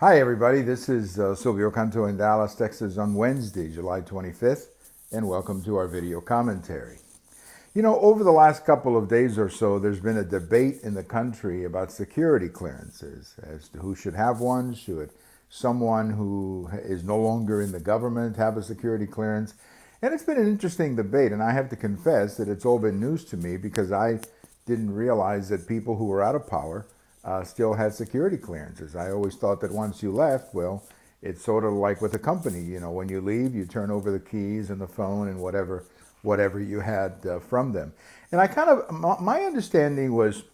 Hi, everybody. This is Silvio Canto in Dallas, Texas on Wednesday, July 25th, and welcome to our video commentary. You know, over the last couple of days or so, there's been a debate in the country about security clearances as to who should have one. Should someone who is no longer in the government have a security clearance? And it's been an interesting debate, and I have to confess that it's all been news to me because I didn't realize that people who were out of power still had security clearances. I always thought that once you left, well, it's sort of like with a company. You know, when you leave, you turn over the keys and the phone and whatever you had from them. And my understanding was,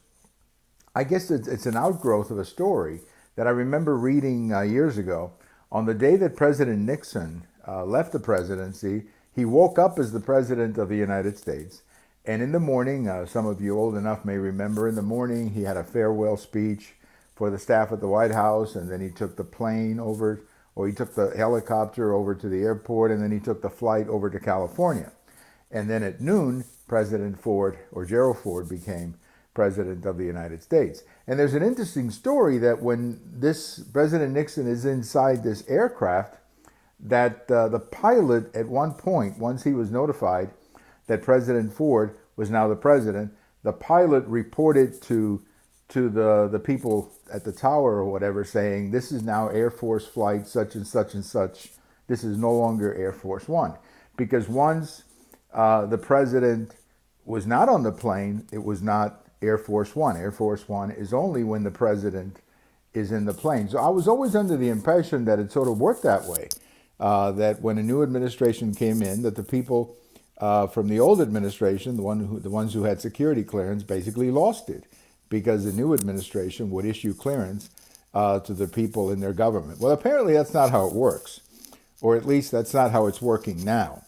I guess it's an outgrowth of a story that I remember reading years ago. On the day that President Nixon left the presidency, he woke up as the President of the United States. And in the morning, some of you old enough may remember, in the morning he had a farewell speech for the staff at the White House, and then he took the plane over, or he took the helicopter over to the airport, and then he took the flight over to California. And then at noon, President Ford, or Gerald Ford, became President of the United States. And there's an interesting story that when this President Nixon is inside this aircraft, that the pilot at one point, once he was notified that President Ford was now the president, the pilot reported to the people at the tower or whatever, saying, this is now Air Force flight such and such and such. This is no longer Air Force One. Because once the president was not on the plane, it was not Air Force One. Air Force One is only when the president is in the plane. So I was always under the impression that it sort of worked that way, that when a new administration came in, that the people from the old administration, the ones who had security clearance, basically lost it because the new administration would issue clearance to the people in their government. Well, apparently that's not how it works, or at least that's not how it's working now.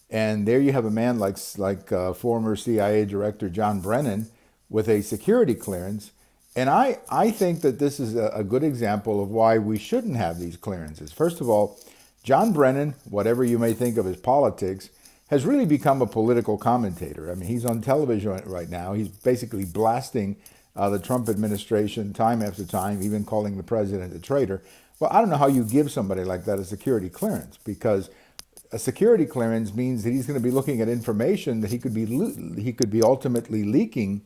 And there you have a man like former CIA Director John Brennan with a security clearance. And I think that this is a good example of why we shouldn't have these clearances. First of all, John Brennan, whatever you may think of his politics, has really become a political commentator. I mean, he's on television right now. He's basically blasting the Trump administration time after time, even calling the president a traitor. Well, I don't know how you give somebody like that a security clearance, because a security clearance means that he's going to be looking at information that he could be ultimately leaking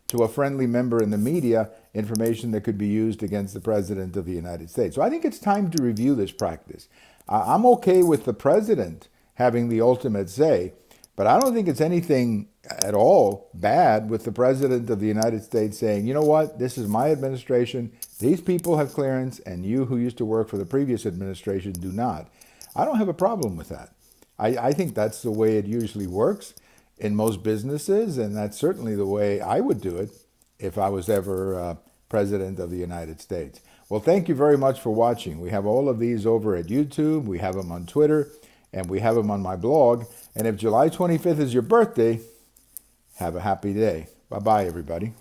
to a friendly member in the media, information that could be used against the president of the United States. So I think it's time to review this practice. I'm okay with the president having the ultimate say, but I don't think it's anything at all bad with the president of the United States saying, you know what, this is my administration, these people have clearance, and you who used to work for the previous administration do not. I don't have a problem with that. I think that's the way it usually works in most businesses, and that's certainly the way I would do it if I was ever president of the United States. Well, thank you very much for watching. We have all of these over at YouTube, we have them on Twitter, and we have them on my blog. And if July 25th is your birthday, have a happy day. Bye-bye, everybody.